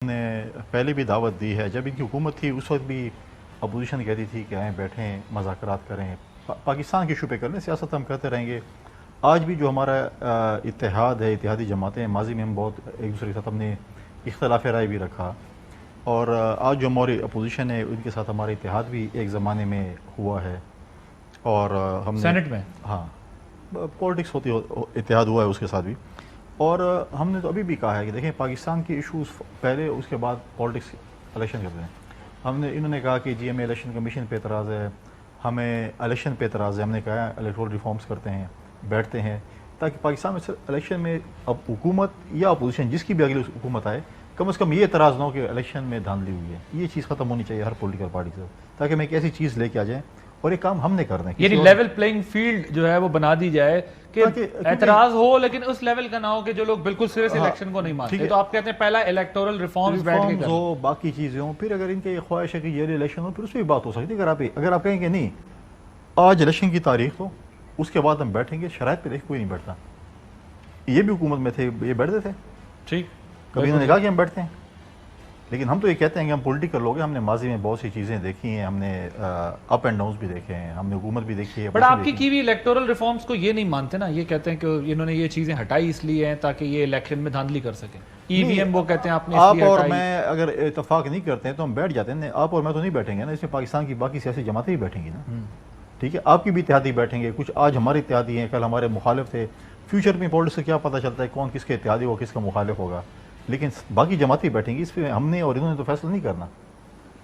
ने पहले भी दावत दी है। जब इनकी हुकूमत थी उस वक्त भी अपोजिशन कहती थी कि आएँ बैठें मुज़ाकरात करें, पाकिस्तान के इशू पे कर लें, सियासत हम करते रहेंगे। आज भी जो हमारा इत्तेहाद है, इत्तेहादी जमातें हैं, माजी में हम बहुत एक दूसरे के साथ हमने इख्तलाफ राय भी रखा, और आज जो हमारी अपोजिशन है उनके साथ हमारा इत्तेहाद भी एक ज़माने में हुआ है। और हमने सेनेट में, हाँ, पॉलिटिक्स होती इत्तेहाद हुआ है उसके साथ भी। और हमने तो अभी भी कहा है कि देखें, पाकिस्तान के इशूज़ पहले, उसके बाद पॉलिटिक्स, इलेक्शन करते हैं। इन्होंने कहा कि जी हमें इलेक्शन कमीशन पे एतराज़ है, हमें इलेक्शन पे एतराज़ है। हमने कहा इलेक्टोरल रिफॉर्म्स करते हैं, बैठते हैं, ताकि पाकिस्तान में सिर्फ इलेक्शन में अब हुकूमत या अपोजिशन जिसकी भी अगली हुकूमत आए, कम से कम ये एतराज़ ना हो कि इलेक्शन में धांधली हुई है। ये चीज़ ख़त्म होनी चाहिए हर पॉलिटिकल पार्टी से, ताकि हम एक ऐसी चीज़ लेके आ जाएँ और ये काम हमने कर दें। यानी लेवल प्लेइंग फील्ड जो है वो बना दी जाए कि एतराज हो, लेकिन उस लेवल का ना हो कि जो लोग बिल्कुल सिरे से इलेक्शन को नहीं मानते। तो आप कहते हैं पहला इलेक्टोरल रिफॉर्म्स बैठ के हो, बाकी चीज़ें हो, फिर अगर इनकी ख्वाहिश है कि ये इलेक्शन हो, फिर उस पर भी बात हो सकती है। अगर आप कहेंगे नहीं आज इलेक्शन की तारीख तो उसके बाद हम बैठेंगे, शराइत पे देख कोई नहीं बैठता। ये भी हुकूमत में थे, ये बैठते थे, ठीक, कभी इन्होंने कहा कि हम बैठते हैं। लेकिन हम तो ये कहते हैं कि हम पॉलिटिकल लोग हैं, हमने माजी में बहुत सी चीज़ें देखी हैं, हमने अप एंड डाउन भी देखे हैं, हमने हुकूमत भी देखी है। बट आपकी की भी इलेक्टोरल रिफॉर्म्स को ये नहीं मानते ना, ये कहते हैं कि इन्होंने ये चीजें हटाई इसलिए हैं ताकि ये इलेक्शन में धांधली कर सकें। ईवीएम वो कहते हैं आपने आप और मैं अगर इतफाक नहीं करते हैं तो हम बैठ जाते हैं। आप और मैं तो नहीं बैठेंगे ना, इसमें पाकिस्तान की बाकी सियासी जमातें भी बैठेंगी ना। ठीक है, आपकी भी इत्तेहादी बैठेंगे, कुछ आज हमारे इत्तेहादी हैं, कल हमारे मुखालिफ थे। फ्यूचर में पॉलिटिक्स से क्या पता चलता है कौन किसके इत्तेहादी हो, किसका मुखालिफ होगा। लेकिन बाकी जमातें बैठेंगी, इस पर हमने और इन्होंने तो फैसला नहीं करना।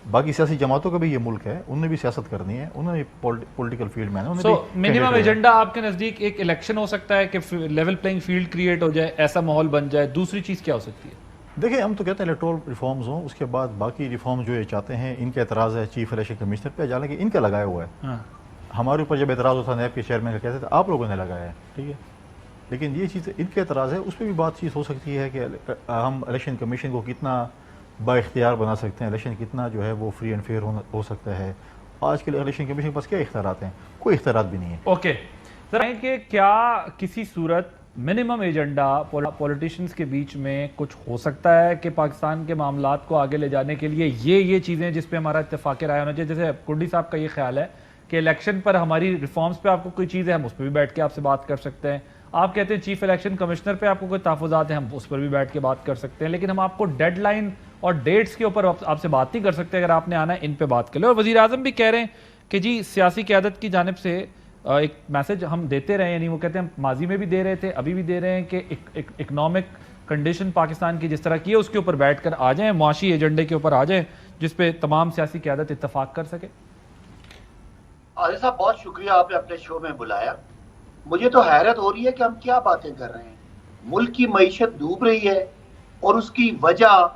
बाकी सियासी जमातों का भी ये मुल्क है, उन्होंने भी सियासत करनी है, उन्होंने पॉलिटिकल फील्ड में मिनिमम एजेंडा आपके नजदीक एक इलेक्शन हो सकता है कि लेवल प्लेइंग फील्ड क्रिएट हो जाए, ऐसा माहौल बन जाए। दूसरी चीज क्या हो सकती है? देखिए, हम तो कहते हैं इलेक्टोरल रिफॉर्म्स हों, उसके बाद बाकी रिफॉर्म्स जो ये चाहते हैं, इनका एतराज़ है चीफ इलेक्शन कमिश्नर पे, हालांकि इनका लगाया हुआ है। हाँ। हमारे ऊपर जब एतराज़ होता है नैब के चेयरमैन का, कहते थे आप लोगों ने लगाया है, ठीक है। लेकिन ये चीज़ इनके एतराज़ है, उस पर भी बातचीत हो सकती है कि हम इलेक्शन कमीशन को कितना बाइख्तियार बना सकते हैं, इलेक्शन कितना जो है वो फ्री एंड फेयर हो सकता है। आज के लिए इलेक्शन कमीशन के पास क्या इख्तियारात हैं? कोई इख्तियारात भी नहीं है। ओके सर, कि क्या किसी सूरत मिनिमम एजेंडा पॉलिटिशियंस के बीच में कुछ हो सकता है कि पाकिस्तान के मामलात को आगे ले जाने के लिए ये चीज़ें जिस पे हमारा इत्तेफाक राय होना चाहिए? जैसे कुंडी साहब का ये ख्याल है कि इलेक्शन पर हमारी रिफॉर्म्स पे आपको कोई चीज़ है, हम उस पर भी बैठ के आपसे बात कर सकते हैं। आप कहते हैं चीफ इलेक्शन कमिश्नर पे आपको कोई तहफ़्फ़ुज़ात है, हम उस पर भी बैठ के बात कर सकते हैं। लेकिन हम आपको डेडलाइन और डेट्स के ऊपर आपसे बात नहीं कर सकते। अगर आपने आना है इन पे बात कर ले। और वज़ीर आज़म भी कह रहे हैं कि जी सियासी क़यादत की जानिब से एक मैसेज हम देते रहे, यानी वो कहते हैं माजी में भी दे रहे थे, अभी भी दे रहे हैं कि इकनॉमिक कंडीशन पाकिस्तान की जिस तरह की है उसके ऊपर बैठ कर आ जाएँ, मुआशी एजेंडे के ऊपर आ जाएँ जिस पे तमाम सियासी क़यादत इत्तफाक कर सके। आदिल साहब, बहुत शुक्रिया आपने अपने शो में बुलाया। मुझे तो हैरत हो रही है कि हम क्या बातें कर रहे हैं। मुल्क की मईशत डूब रही है और उसकी वजह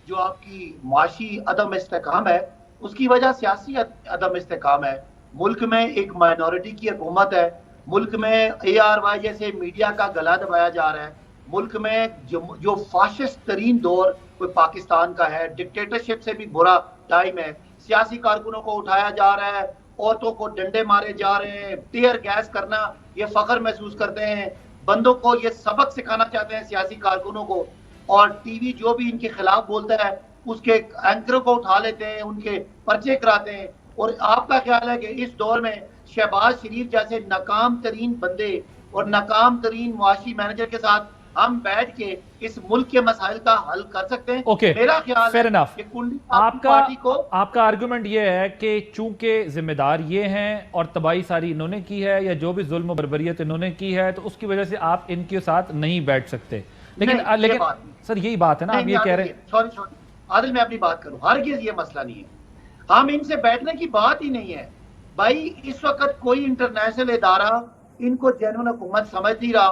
जो आपकी मुआशी अदम इस्तेकाम है, उसकी वजह सियासी अदम इस्तेकाम है। मुल्क में एक माइनॉरिटी की हुकूमत है, मुल्क में ARY जैसे मीडिया का गला दबाया जा रहा है, मुल्क में जो फाशिस्ट तरीन दौर कोई पाकिस्तान का है, डिक्टेटरशिप से भी बुरा टाइम है। सियासी कारकुनों को उठाया जा रहा है, औरतों को डंडे मारे जा रहे हैं, टीयर गैस करना ये फख्र महसूस करते हैं, बंदों को ये सबक सिखाना चाहते हैं सियासी कारकुनों को। और टीवी जो भी इनके खिलाफ बोलता है उसके एंकरों को उठा लेते हैं, उनके पर्चे कराते हैं। और आपका ख्याल है कि इस दौर में शहबाज शरीफ जैसे नाकाम तरीन बंदे और नाकाम तरीन मुआशी मैनेजर के साथ हम बैठ के इस मुल्क के मसाइल का हल कर सकते हैं? Okay, मेरा ख्याल fair है enough. कि कुंडी आपका आर्गुमेंट ये है कि चूंकि जिम्मेदार ये हैं और तबाही सारी इन्होंने की है, या जो भी जुल्म बर्बरियत इन्होंने की है, तो उसकी वजह से आप इनके साथ नहीं बैठ सकते। लेकिन सर यही बात है ना, आप ये कह रहे हैं। सॉरी आदिल, मैं अपनी बात करूं, हरगिज़ ये मसला नहीं है, हम इनसे बैठने की बात ही नहीं है भाई। इस वक्त कोई इंटरनेशनल इदारा इनको जेन्युइन हुकूमत समझ नहीं रहा।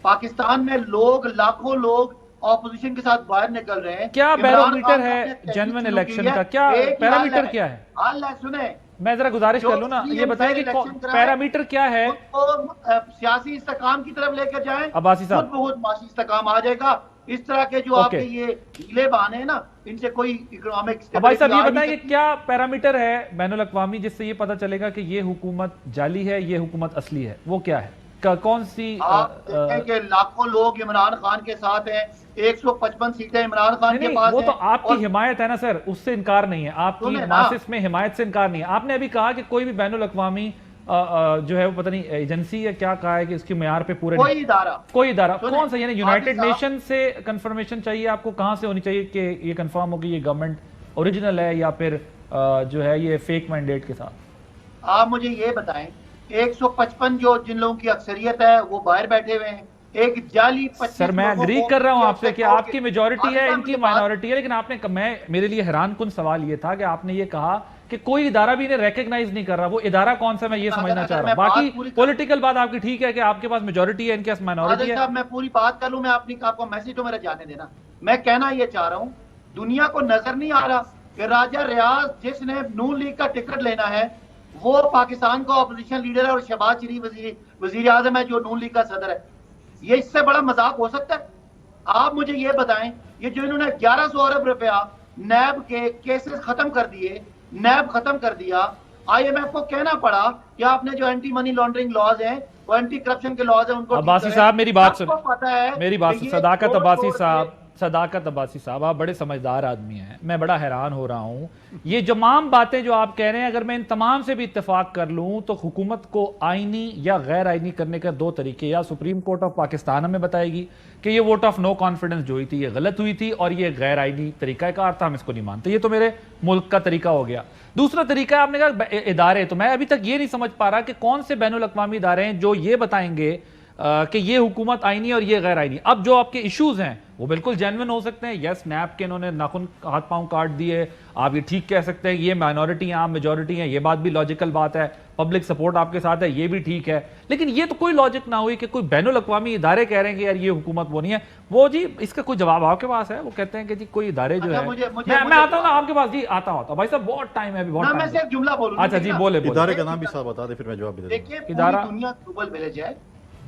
पाकिस्तान में लोग, लाखों लोग ऑपोजिशन के साथ बाहर निकल रहे हैं। क्या बैरोमीटर है जेन्युइन इलेक्शन का? क्या पैरामीटर क्या है? हाल सुने, मैं जरा गुजारिश कर लूं ना, ये बताएं कि पैरामीटर क्या है? सियासी इस्तेकाम की तरफ लेकर जाएं, अब्बासी साहब, बहुत माशी इस्तेकाम आ जाएगा। इस तरह के जो आपके ये ढीले बहाने हैं ना, इनसे कोई इकोनॉमिक। भाई साहब, ये बताएं कि क्या पैरामीटर है बैनुल अक़वामी जिससे ये पता चलेगा कि ये हुकूमत जाली है, ये हुकूमत असली है? वो क्या है? कौन सी आप देखें कि लाखों लोग इमरान खान के साथ हैं, 155 सीटें इमरान खान नहीं के नहीं, पास वो तो हैं। आपकी और हिमायत है ना सर, उससे इनकार नहीं है, आपकी सुने ना। मासिस में हिमायत से इनकार नहीं है। आपने अभी कहा कि कोई भी बैनुल अक़वामी जो है वो पता नहीं एजेंसी या क्या कहा है कि उसके मेयार पे पूरे कोई इदारा, कोई इदारा सुने, कौन सा, यानी यूनाइटेड हादी नेशन से कंफर्मेशन चाहिए आपको? कहां से होनी चाहिए कि ये कंफर्म हो कि ये गवर्नमेंट ओरिजिनल है या फिर जो है ये फेक मैंडेट के साथ? आप मुझे ये बताएं, 155 जो जिन लोगों की अक्सरियत है वो बाहर बैठे हुए हैं, एक जाली 25 सर मैं लोगों एग्री को कर रहा हूं ये आपसे कि अपने आपकी मेजॉरिटी है, आदित्य इनकी मुझे बात- माइनॉरिटी है, लेकिन आपने मैं मेरे लिए हैरान कुन सवाल ये था कि आपने ये कहा कि कोई इदारा भी इन्हें रिकॉग्नाइज नहीं कर रहा। वो इदारा कौन सा, मैं ये समझना अगर चाह रहा मैं हूं। बात बाकी पूरी कर- पॉलिटिकल बात आपकी ठीक है कि आपके पास मेजॉरिटी है, इनके पास माइनॉरिटी आदिल है। साहब, मैं पूरी बात कर लूं, मैं अपनी आपको मैसेज तो मेरा जाने देना। मैं कहना ये चाह रहा हूं, दुनिया को नजर नहीं आ रहा कि राजा रियाज जिसने नून लीग का टिकट लेना है वो पाकिस्तान का ऑपोजिशन लीडर है और शहबाज शरीफ वजीर आजम है जो नून लीग का सदर है। ये इससे बड़ा मजाक हो सकता है? आप मुझे ये बताएं, ये जो इन्होंने 1100 अरब रुपया नैब के केसेस खत्म कर दिए, नैब खत्म कर दिया, IMF को कहना पड़ा कि आपने जो एंटी मनी लॉन्ड्रिंग लॉज हैं, वो एंटी करप्शन के लॉज हैं, उनको ठीक अब्बासी करें। साहब मेरी बात सबको सुन, पता है मेरी बात कि सुन, ये सदाकत तोड़ अब्बासी तोड़ के- साहब, सदाकत अब्बासी साहब, आप बड़े समझदार आदमी हैं। मैं बड़ा हैरान हो रहा हूं, ये तमाम बातें जो आप कह रहे हैं, अगर मैं इन तमाम से भी इत्तेफाक कर लूं तो हुकूमत को आईनी या गैर आईनी करने के दो तरीके, या सुप्रीम कोर्ट ऑफ पाकिस्तान हमें बताएगी कि ये वोट ऑफ नो कॉन्फिडेंस जो हुई थी ये गलत हुई थी और ये गैर आईनी तरीकाकार था, हम इसको नहीं मानते, ये तो मेरे मुल्क का तरीका हो गया। दूसरा तरीका आपने कहा इदारे, तो मैं अभी तक ये नहीं समझ पा रहा कि कौन से बैनुल अक़वामी इदारे हैं जो ये बताएंगे कि ये हुकूमत आईनी और ये गैर आईनी। अब जो आपके इश्यूज हैं वो बिल्कुल जेन्युइन हो सकते हैं, यस नैब के इन्होंने नाखून हाथ पांव काट दिए, आप ये ठीक कह सकते हैं, ये माइनॉरिटी हैं आप मेजॉरिटी हैं, ये बात भी लॉजिकल बात है, पब्लिक सपोर्ट आपके साथ है, ये भी ठीक है। लेकिन ये तो कोई लॉजिक ना हुई कि कोई बैनुल अक़वामी इदारे कह रहे हैं कि यार ये हुकूमत वो नहीं है। वो जी इसका कोई जवाब आपके पास है? वो कहते हैं कि जी कोई इदारे जो अच्छा, है, मैं आता हूँ ना आपके पास जी, आता होता भाई साहब, बहुत टाइम है अभी, बहुत मैं टाइम। सिर्फ जुमला बोलूं। अच्छा जी बोले बोले। इदारे का नाम भी साहब बता दे, फिर मैं जवाब भी दे दूंगा। देखिए, इदारा- पूरी दुनिया ग्लोबल विलेज है,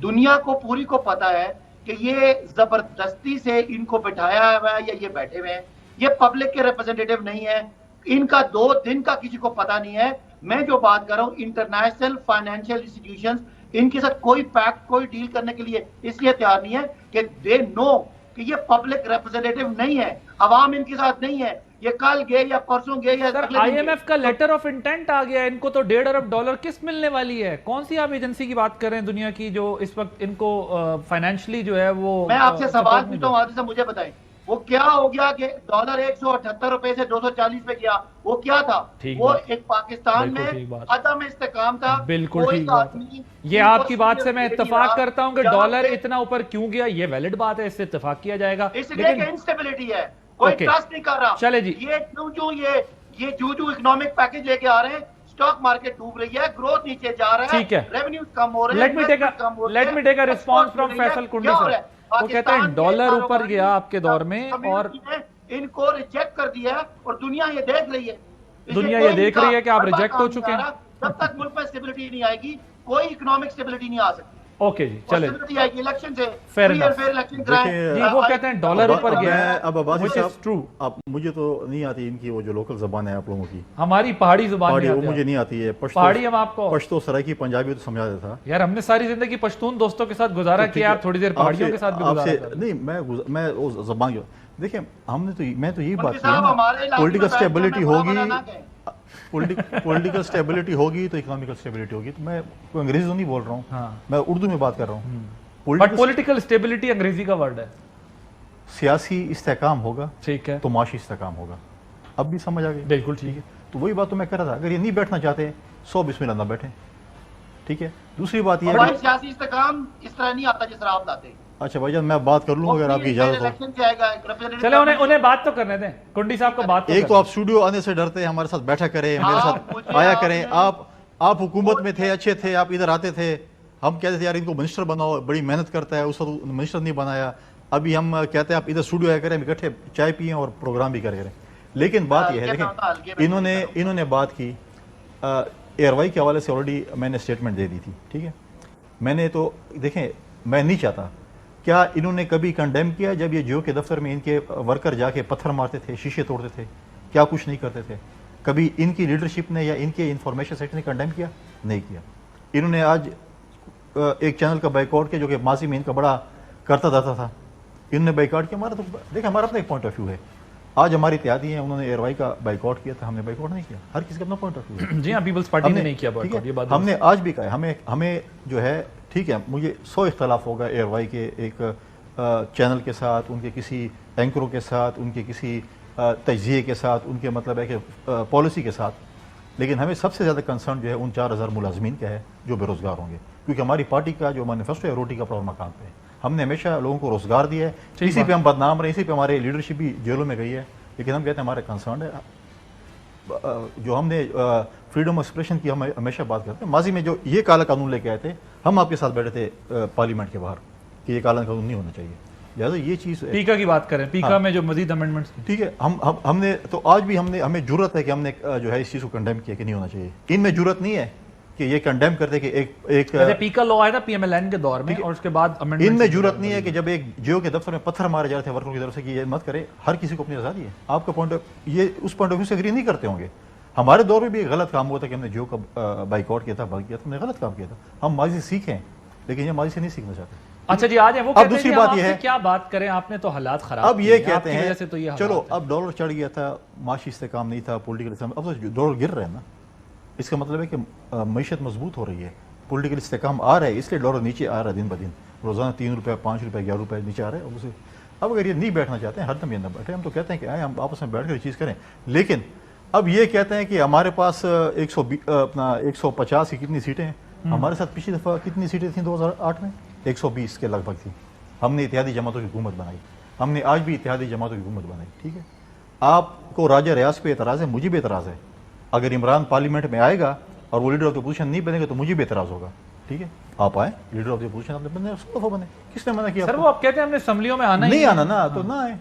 दुनिया को पूरी को पता है कि ये जबरदस्ती से इनको बिठाया हुआ है या ये बैठे हुए हैं, ये पब्लिक के रिप्रेजेंटेटिव नहीं है, इनका 2 दिन का किसी को पता नहीं है। मैं जो बात कर रहा हूं, इंटरनेशनल फाइनेंशियल इंस्टीट्यूशंस इनके साथ कोई पैक्ट, कोई डील करने के लिए इसलिए तैयार नहीं है कि दे नो कि ये पब्लिक रिप्रेजेंटेटिव नहीं है, अवाम इनके साथ नहीं है। ये कल गए या परसों गए या सर अगले दिन गए। IMF का लेटर ऑफ इंटेंट आ गया, इनको तो $1.5 अरब किस मिलने वाली है? कौन सी आप एजेंसी की बात कर रहे हैं दुनिया की जो इस वक्त इनको फाइनेंशियली जो है वो मैं आपसे सवाल support नहीं पूछता हूँ, आदित्य साहब मुझे बताएं, वो क्या हो गया कि डॉलर 178 रुपए से 240 पे गया? वो क्या था? ठीक वो बात। एक पाकिस्तान बिल्कुल में ठीक बात। अदम इस्तेकाम था। बिल्कुल कोई ठीक बात आदमी है। ये इनको आपकी बात से मैं सीनियर इत्तेफाक रहा, करता हूं कि जहाँ डॉलर पे- इतना ऊपर क्यों गया, ये वैलिड बात है, इससे इत्तेफाक किया जाएगा। इसलिए कि इंस्टेबिलिटी है, कोई ओके। ट्रस्ट नहीं कर रहा। चले जी। ये जो इकोनॉमिक पैकेज लेके आ रहे हैं, स्टॉक मार्केट डूब रही है, ग्रोथ नीचे जा रहा है, ठीक है। रेवेन्यू कम हो रहे हैं, लेट मी टेक investment कम हो रही है, अ रिस्पॉन्स export फ्रॉम हो रही है। फैसल कुंडी क्या हो सर। रहा है? वो कहते हैं पाकिस्तान के डॉलर ऊपर कारोबारी गया आपके दौर में और कम्युनिटी ने इनको रिजेक्ट कर दिया है और दुनिया ये देख रही है। इसलिए दुनिया कोई ये देख इनका रही है कि आप बड़ा रिजेक्ट काम हो नहीं चुके आ हैं। रहा। जब तक मुल्क में स्टेबिलिटी नहीं आएगी, कोई इकोनॉमिक स्टेबिलिटी नहीं आ सकती। ओके जी चले। स्टेबिलिटी आएगी इलेक्शन से, Fair free and enough। fair election कराएं। देखिए, जी वो कहते हैं डॉलर ऊपर गया है, अब अब्बासी which is साहब true। अब मुझे तो नहीं आती इनकी वो जो लोकल जबान है आप लोगों की, हमारी पहाड़ी जुबान पहाड़ी, में वो आते मुझे हैं। नहीं आती है। पहाड़ी हम आपको पश्तो सराइकी पंजाबी तो समझा देता। यार हमने सारी जिंदगी पश्तून दोस्तों के साथ गुजारा तो ठीक किया, है, आप थोड़ी देर पहाड़ियों के साथ भी आपसे गुजारा नहीं, मैं वो जबान जो देखिए हमने तो मैं तो यही बात मंत्री की है साहब, हमारे ना, इलाके पॉलिटिकल में बैठ स्टेबिलिटी जाना, होगी, बड़ा ना कहें। पॉलिटिकल स्टेबिलिटी होगी तो इकोनॉमिकल स्टेबिलिटी होगी। तो मैं कोई अंग्रेजी तो नहीं बोल रहा हूँ, हाँ। मैं उर्दू में बात कर रहा हूँ। बट पॉलिटिकल स्टेबिलिटी अंग्रेजी का वर्ड है। सियासी इस्तेकाम होगा ठीक है, तो माशी इस्तेकाम होगा। अब भी समझ आ गई? बिल्कुल ठीक है। तो वही बात तो मैं कर रहा था, अगर ये नहीं बैठना चाहते 100 बिस्मिल्लाह ना बैठे, ठीक है। दूसरी बात ये हमारी है, सियासी इस्तेकाम इस तरह नहीं आता जिस तरह आप लाते हैं। अच्छा भाईजान मैं बात कर लूँ अगर आपकी इजाजत हो। इलेक्शन से आएगा, एक representative चले उन्हें बात तो करने दें, कुंडी साहब को बात तो एक तो करने आप स्टूडियो आने से डरते हैं, हमारे साथ बैठा करें, मेरे हाँ, साथ मुझे आया आपने- करें। आप हुकूमत में थे, अच्छे थे, आप इधर आते थे, हम कहते थे यार इनको मिनिस्टर बनाओ, बड़ी मेहनत करता है, उस वक्त मिनिस्टर नहीं बनाया। अभी हम कहते हैं आप इधर स्टूडियो आया करें, हम इकट्ठे चाय पिए और प्रोग्राम भी करें। लेकिन बात यह है, देखें इन्होंने बात की एयरवाई के हवाले से ऑलरेडी मैंने स्टेटमेंट दे दी थी, ठीक है। मैंने तो देखें, मैं नहीं चाहता, क्या इन्होंने कभी कंडेम किया जब ये जियो के दफ्तर में इनके वर्कर जाके पत्थर मारते थे, शीशे तोड़ते थे, क्या कुछ नहीं करते थे? कभी इनकी लीडरशिप ने या इनके इंफॉर्मेशन सेक्टर ने कंडेम किया? नहीं किया। इन्होंने आज एक चैनल का बाइकआउट किया जो कि माजी में इनका बड़ा करता धरता था, इनने बाइकआउट किया। हमारा तो देखिए हमारा अपना एक पॉइंट ऑफ व्यू है। आज हमारी इत्यादी हैं, उन्होंने एयरवाई का बाइकआउट किया था, हमने बाइकआउट नहीं किया। हर किसी का अपना पॉइंट ऑफ व्यू है। जी हाँ, पीपल्स पार्टी ने नहीं किया ठीक boycott, ये है, बात हमने आज भी कहा है, हमें जो है ठीक है, मुझे 100 इख्तलाफ होगा एयरवाई के एक चैनल के साथ, उनके किसी एंकरों के साथ, उनके किसी तजिए के साथ, उनके मतलब है कि पॉलिसी के साथ, लेकिन हमें सबसे ज़्यादा कंसर्न जो है उन 4000 मुलाजमीन का है जो बेरोज़गार होंगे, क्योंकि हमारी पार्टी का जो मैनिफेस्टो है रोटी कपड़ा और मकान पे है। हमने हमेशा लोगों को रोज़गार दिया है, इसी पे हम बदनाम रहे, इसी पे हमारे लीडरशिप भी जेलों में गई है, लेकिन हम कहते हैं हमारे कंसर्न है जो हमने फ्रीडम ऑफ एक्सप्रेशन की हम हमेशा बात करते हैं। माजी में जो ये काला कानून लेके आए थे, हम आपके साथ बैठे थे पार्लियामेंट के बाहर कि ये काला कानून नहीं होना चाहिए, लिहाजा ये चीज़ पीका की बात करें, पीका में जो मजीद अमेंडमेंट्स, ठीक है, हमने तो आज भी हमें जरूरत है कि हमने जो है इस चीज़ को कंडेम किया कि नहीं होना चाहिए। इनमें जरूरत नहीं है कि ये कंडेम करते कि एक पीका लॉ आया था पीएमएलएन के दौर में, और उसके बाद अमेंडमेंट। इनमें जरूरत नहीं है कि जब एक जियो के दफ्तर में पत्थर मारे जा रहे थे वर्करों की तरफ से कि ये मत करे। हर किसी को अपनी आज़ादी है, आपका पॉइंट ये उस पॉइंट ऑफ व्यू से एग्री नहीं करते होंगे। हमारे दौर में भी एक गलत काम हुआ था कि हमने जियो का बाइकआउट किया था, बंद किया था, हमने गलत काम किया था। हम माजी सीखें, लेकिन ये माजी से नहीं सीखना चाहते। अच्छा जी, आज है वो अब दूसरी बात यह है, क्या बात करें, आपने तो हालात खराब अब ये कहते हैं वजह से तो ये चलो अब डॉलर चढ़ गया था, माशी इस्तेकाम नहीं था, पॉलिटिकल इस्तेकाम, अब तो डॉलर गिर रहे हैं ना, इसका मतलब है कि मीशत मजबूत हो रही है, पॉलिटिकल इस्तेकाम आ रहा है, इसलिए डॉलर नीचे आ रहा है दिन ब दिन, रोजाना 3 रुपये 5 रुपये 11 रुपये नीचे आ रहे हैं। उसे अब अगर ये नहीं बैठना चाहते हैं, हर दम ये ना बैठे, हम तो कहते हैं कि आए हम आपस में बैठ कर चीज़ करें, लेकिन अब ये कहते हैं कि हमारे पास 150 की कितनी सीटें हैं, हमारे साथ पिछली दफ़ा कितनी सीटें थी 2008 में 120 के लगभग थी। हमने इत्यादी जमातों की हुकूमत बनाई, हमने आज भी इत्यादी जमातों की हुकूमत बनाई। ठीक है, आपको राजा रियाज पे एतराज़ है, मुझे भी एतराज़ है। अगर इमरान पार्लियामेंट में आएगा और वो लीडर ऑफ द अपोजिशन नहीं बनेगा तो मुझे भी एतराज़ होगा। ठीक है, आप आए लीडर ऑफ द अपोजिशन, आपने बने 100 दफ़ा बने, किसने मना किया? सर वो आप कहते हैं हमने असम्बलियों में आना नहीं आना ना, तो ना आए।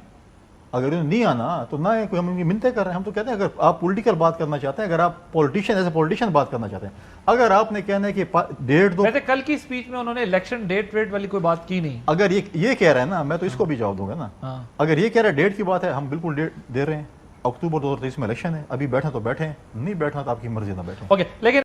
अगर नहीं आना तो ना है, कोई हम उनकी मिन्नतें कर रहे हैं। हम तो कहते हैं अगर आप पॉलिटिकल बात करना चाहते हैं, अगर आप पॉलिटिशियन एज ए पॉलिटिशियन बात करना चाहते हैं, अगर आपने कहना है कि डेट दो, वैसे कल की स्पीच में उन्होंने इलेक्शन डेट वेट वाली कोई बात की नहीं। अगर ये कह रहे हैं ना, मैं तो इसको भी जवाब दूंगा ना। अगर ये कह रहे हैं डेट की बात है, हम बिल्कुल डेट दे रहे हैं, अक्टूबर 2023 में इलेक्शन है, अभी बैठे तो बैठे, नहीं बैठना तो आपकी मर्जी ना बैठे। ओके, लेकिन